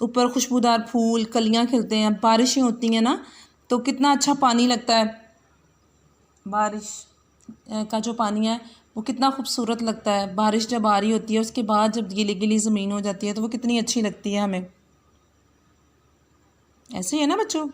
اوپر خوشبودار پھول کلیاں کھلتے ہیں، بارشیں ہوتی ہیں نا تو کتنا اچھا پانی لگتا ہے، بارش کا جو پانی ہے وہ کتنا خوبصورت لگتا ہے. بارش جب آ رہی ہوتی ہے اس کے بعد جب گیلی گیلی زمین ہو جاتی ہے تو وہ کتنی اچھی لگتی ہے ہمیں. ایسے ہی ہے نا بچوں.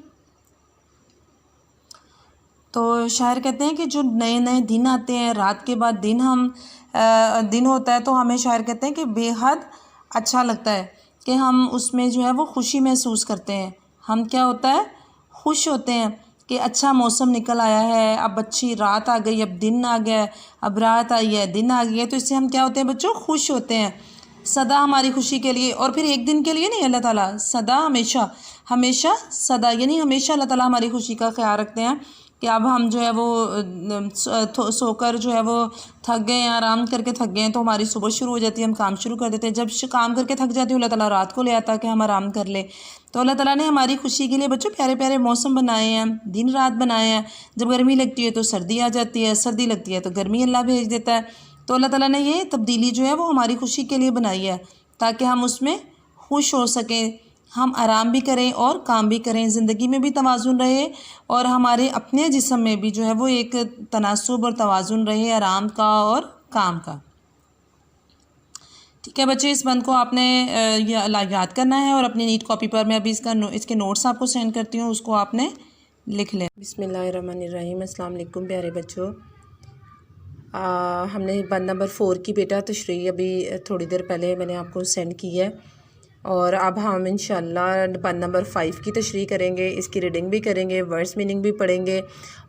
تو شاعر کہتے ہیں کہ جو نئے نئے دن آتے ہیں، رات کے بعد دن ہوتا ہے تو ہمیں شاعر کہتے ہیں کہ بے حد اچھا لگتا ہے کہ ہم اس میں جو ہے وہ خوشی محسوس کرتے ہیں. ہم کیا ہوتا ہے، خوش ہوتے ہیں کہ اچھا موسم نکل آیا ہے، اب اچھی رات آ گئی، اب دن آ گیا ہے، اب رات آئی ہے، دن آ گئی ہے. تو اس سے ہم کیا ہوتے ہیں بچوں، خوش ہوتے ہیں سدا ہماری خوشی کے لیے. اور پھر ایک دن کے لیے نہیں، اللہ تعالیٰ سدا ہمیشہ سدا، یعنی ہمیشہ اللہ تعالیٰ ہماری خوشی کا خیال رکھتے ہیں کہ اب ہم جو ہے وہ سو کر جو ہے وہ تھک گئے ہیں، آرام کر کے تھک گئے ہیں، تو ہماری صبح شروع ہو جاتی ہے، ہم کام شروع کر دیتے ہیں. جب کام کر کے تھک جاتے ہیں اللہ تعالیٰ رات کو لے آتا ہے کہ ہم آرام کر لیں. تو اللہ تعالیٰ نے ہماری خوشی کے لیے بچوں پیارے پیارے موسم بنائے ہیں، دن رات بنائے ہیں. جب گرمی لگتی ہے تو سردی آ جاتی ہے، سردی لگتی ہے تو گرمی اللہ بھیج دیتا ہے. تو اللہ تعالیٰ نے یہ تبدیلی جو ہے وہ ہماری خوشی کے لیے بنائی ہے تاکہ ہم اس میں خوش ہو سکیں، ہم آرام بھی کریں اور کام بھی کریں، زندگی میں بھی توازن رہے اور ہمارے اپنے جسم میں بھی جو ہے وہ ایک تناسب اور توازن رہے آرام کا اور کام کا. ٹھیک ہے بچے، اس بند کو آپ نے یاد کرنا ہے اور اپنی نیٹ کاپی پر میں ابھی اس کے نوٹس آپ کو سینڈ کرتی ہوں، اس کو آپ نے لکھ لیں. بسم اللہ الرحمن الرحیم. السلام علیکم پیارے بچوں. ہم نے بند نمبر 4 کی بیٹا تشریح ابھی تھوڑی دیر پہلے میں نے آپ کو سینڈ کی ہے، اور اب ہم انشاءاللہ بند نمبر 5 کی تشریح کریں گے. اس کی ریڈنگ بھی کریں گے، ورڈز میننگ بھی پڑھیں گے.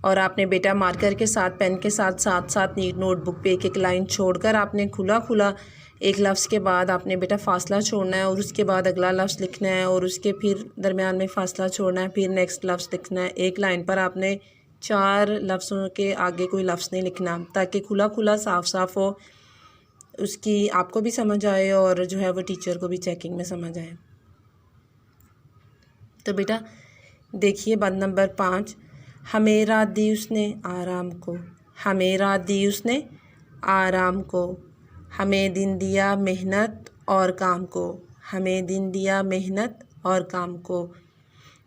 اور آپ نے بیٹا مارکر کے ساتھ پین کے ساتھ نوٹ بک پہ ایک ایک لائن چھوڑ کر آپ نے کھلا ایک لفظ کے بعد آپ نے بیٹا فاصلہ چھوڑنا ہے اور اس کے بعد اگلا لفظ لکھنا ہے اور اس کے پھر درمیان میں فاصلہ چھوڑنا ہے، پھر نیکسٹ لفظ لکھنا ہے. ایک لائن پر آپ نے 4 لفظوں کے آگے کوئی لفظ نہیں لکھنا تاکہ کھلا صاف ہو، اس کی آپ کو بھی سمجھ آئے اور جو ہے وہ ٹیچر کو بھی چیکنگ میں سمجھ آئے. تو بیٹا دیکھیے بند نمبر 5. ہمیں رات دی اس نے آرام کو، ہمیں رات دی اس نے آرام کو، ہمیں دن دیا محنت اور کام کو، ہمیں دن دیا محنت اور کام کو.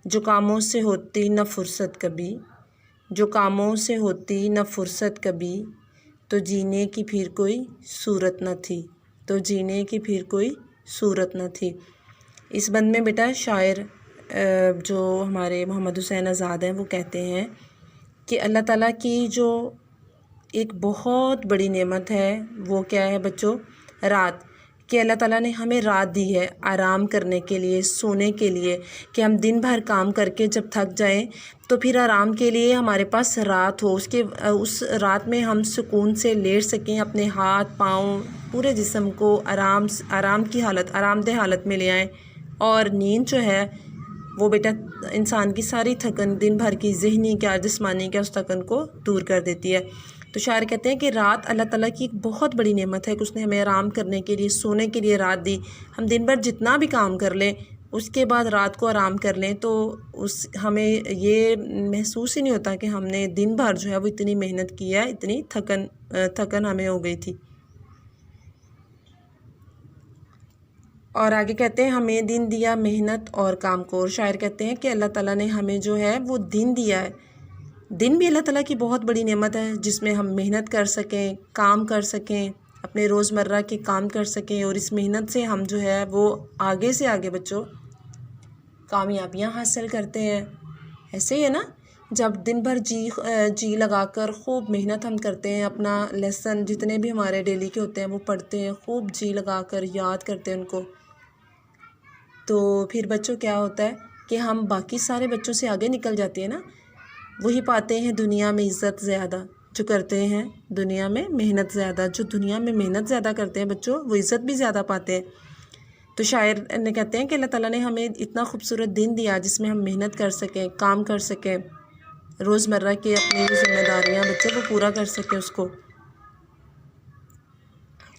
جو کاموں سے ہوتی نہ فرصت کبھی، جو کاموں سے ہوتی نہ فرصت کبھی، تو جینے کی پھر کوئی صورت نہ تھی، تو جینے کی پھر کوئی صورت نہ تھی. اس بند میں بیٹا شاعر جو ہمارے محمد حسین آزاد ہیں وہ کہتے ہیں کہ اللہ تعالیٰ کی جو ایک بہت بڑی نعمت ہے وہ کیا ہے بچوں، رات. کہ اللہ تعالیٰ نے ہمیں رات دی ہے آرام کرنے کے لیے، سونے کے لیے، کہ ہم دن بھر کام کر کے جب تھک جائیں تو پھر آرام کے لیے ہمارے پاس رات ہو، اس رات میں ہم سکون سے لیٹ سکیں، اپنے ہاتھ پاؤں پورے جسم کو آرام کی حالت، آرام دہ حالت میں لے آئیں. اور نیند جو ہے وہ بیٹا انسان کی ساری تھکن، دن بھر کی ذہنی کیا جسمانی کیا، اس تھکن کو دور کر دیتی ہے. تو شاعر کہتے ہیں کہ رات اللہ تعالیٰ کی ایک بہت بڑی نعمت ہے کہ اس نے ہمیں آرام کرنے کے لیے، سونے کے لیے رات دی. ہم دن بھر جتنا بھی کام کر لیں اس کے بعد رات کو آرام کر لیں تو ہمیں یہ محسوس ہی نہیں ہوتا کہ ہم نے دن بھر جو ہے وہ اتنی محنت کی ہے، اتنی تھکن ہمیں ہو گئی تھی. اور آگے کہتے ہیں ہمیں دن دیا محنت اور کام کو. اور شاعر کہتے ہیں کہ اللہ تعالیٰ نے ہمیں جو ہے وہ دن دیا ہے. دن بھی اللہ تعالیٰ کی بہت بڑی نعمت ہے جس میں ہم محنت کر سکیں، کام کر سکیں، اپنے روزمرہ کے کام کر سکیں، اور اس محنت سے ہم جو ہے وہ آگے سے آگے بچوں کامیابیاں حاصل کرتے ہیں. ایسے ہی ہے نا، جب دن بھر جی لگا کر خوب محنت ہم کرتے ہیں، اپنا لیسن جتنے بھی ہمارے ڈیلی کے ہوتے ہیں وہ پڑھتے ہیں، خوب جی لگا کر یاد کرتے ہیں ان کو، تو پھر بچوں کیا ہوتا ہے کہ ہم باقی سارے بچوں سے آگے نکل جاتے ہیں نا. وہی پاتے ہیں دنیا میں عزت زیادہ جو کرتے ہیں دنیا میں محنت زیادہ، جو دنیا میں محنت زیادہ کرتے ہیں بچوں وہ عزت بھی زیادہ پاتے ہیں. تو شاعر نے کہتے ہیں کہ اللہ تعالیٰ نے ہمیں اتنا خوبصورت دن دیا جس میں ہم محنت کر سکیں، کام کر سکیں، روزمرہ کی اپنی ذمہ داریاں بچوں کو پورا کر سکیں اس کو.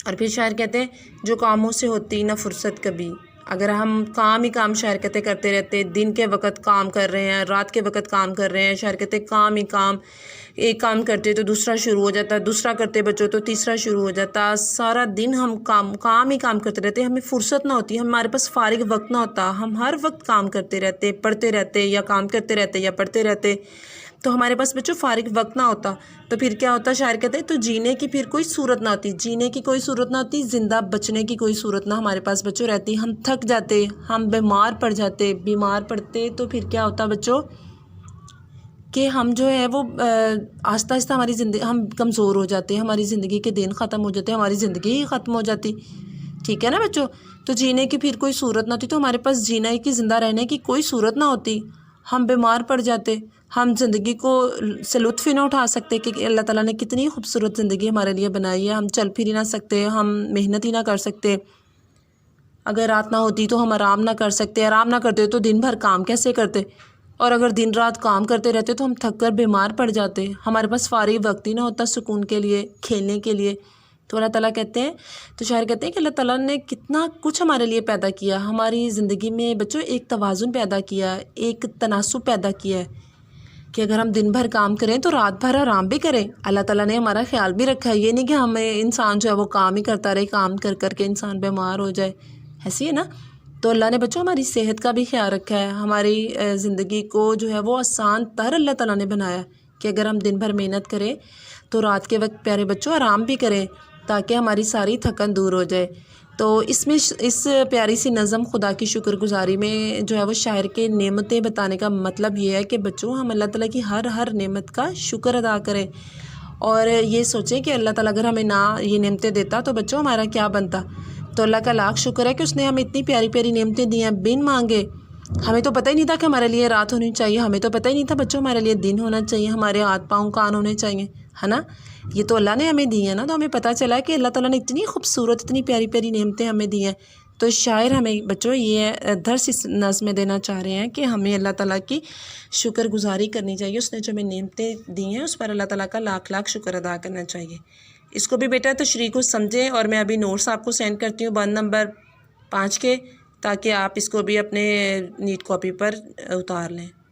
اور پھر شاعر کہتے ہیں جو کاموں سے ہوتی نہ فرصت کبھی، اگر ہم کام ہی کام شہرکتیں کرتے رہتے، دن کے وقت کام کر رہے ہیں، رات کے وقت کام کر رہے ہیں، شہرکتیں کام ہی کام، ایک کام کرتے تو دوسرا شروع ہو جاتا، دوسرا کرتے بچوں تو تیسرا شروع ہو جاتا، سارا دن ہم کام ہی کام کرتے رہتے، ہمیں فرصت نہ ہوتی، ہمارے پاس فارغ وقت نہ ہوتا، ہم ہر وقت کام کرتے رہتے، پڑھتے رہتے، یا کام کرتے رہتے یا پڑھتے رہتے، تو ہمارے پاس بچوں فارغ وقت نہ ہوتا، تو پھر کیا ہوتا شاعر کہتے ہیں تو جینے کی پھر کوئی صورت نہ ہوتی، جینے کی کوئی صورت نہ ہوتی، زندہ بچنے کی کوئی صورت نہ ہمارے پاس بچوں رہتی، ہم تھک جاتے، ہم بیمار پڑ جاتے، بیمار پڑتے تو پھر کیا ہوتا بچوں کہ ہم جو ہے وہ آہستہ آہستہ ہماری زندگی، ہم کمزور ہو جاتے، ہماری زندگی کے دن ختم ہو جاتے، ہماری زندگی ہی ختم ہو جاتی، ٹھیک ہے نا بچوں؟ تو جینے کی پھر کوئی صورت نہ ہوتی، تو ہمارے پاس جینا کی، زندہ رہنے کی کوئی صورت نہ ہوتی، ہم بیمار پڑ جاتے، ہم زندگی کو سے لطف ہی نہ اٹھا سکتے کہ اللہ تعالیٰ نے کتنی خوبصورت زندگی ہمارے لیے بنائی ہے، ہم چل پھر ہی نہ سکتے، ہم محنت ہی نہ کر سکتے، اگر رات نہ ہوتی تو ہم آرام نہ کر سکتے، آرام نہ کرتے تو دن بھر کام کیسے کرتے، اور اگر دن رات کام کرتے رہتے تو ہم تھک کر بیمار پڑ جاتے، ہمارے پاس فارغ وقت ہی نہ ہوتا سکون کے لیے، کھیلنے کے لیے۔ تو اللہ تعالیٰ کہتے ہیں، تو شاعر کہتے ہیں کہ اللہ تعالیٰ نے کتنا کچھ ہمارے لیے پیدا کیا، ہماری زندگی میں بچوں ایک توازن پیدا کیا، ایک تناسب پیدا کیا ہے کہ اگر ہم دن بھر کام کریں تو رات بھر آرام بھی کریں، اللہ تعالیٰ نے ہمارا خیال بھی رکھا ہے، یہ نہیں کہ ہمیں انسان جو ہے وہ کام ہی کرتا رہے، کام کر کر کے انسان بیمار ہو جائے، ایسی ہے نا؟ تو اللہ نے بچوں ہماری صحت کا بھی خیال رکھا ہے، ہماری زندگی کو جو ہے وہ آسان تر اللہ تعالیٰ نے بنایا کہ اگر ہم دن بھر محنت کریں تو رات کے وقت پیارے بچوں آرام بھی کریں تاکہ ہماری ساری تھکن دور ہو جائے۔ تو اس میں اس پیاری سی نظم خدا کی شکر گزاری میں جو ہے وہ شاعر کے نعمتیں بتانے کا مطلب یہ ہے کہ بچوں ہم اللہ تعالیٰ کی ہر نعمت کا شکر ادا کریں، اور یہ سوچیں کہ اللہ تعالیٰ اگر ہمیں نہ یہ نعمتیں دیتا تو بچوں ہمارا کیا بنتا۔ تو اللہ کا لاکھ شکر ہے کہ اس نے ہمیں اتنی پیاری پیاری نعمتیں دی ہیں بن مانگے، ہمیں تو پتہ ہی نہیں تھا کہ ہمارے لیے رات ہونی چاہیے، ہمیں تو پتہ ہی نہیں تھا بچوں ہمارے لیے دن ہونا چاہیے، ہمارے ہاتھ پاؤں کان ہونے چاہیے، ہے نا؟ یہ تو اللہ نے ہمیں دی ہیں نا، تو ہمیں پتہ چلا کہ اللہ تعالیٰ نے اتنی خوبصورت اتنی پیاری پیاری نعمتیں ہمیں دی ہیں۔ تو شاعر ہمیں بچوں یہ درس اس نظم میں دینا چاہ رہے ہیں کہ ہمیں اللہ تعالیٰ کی شکر گزاری کرنی چاہیے، اس نے جو ہمیں نعمتیں دی ہیں اس پر اللہ تعالیٰ کا لاکھ لاکھ شکر ادا کرنا چاہیے۔ اس کو بھی بیٹا تشریح کو سمجھیں، اور میں ابھی نوٹس آپ کو سینڈ کرتی ہوں بند نمبر 5 کے، تاکہ آپ اس کو بھی اپنے نیٹ کاپی پر اتار لیں۔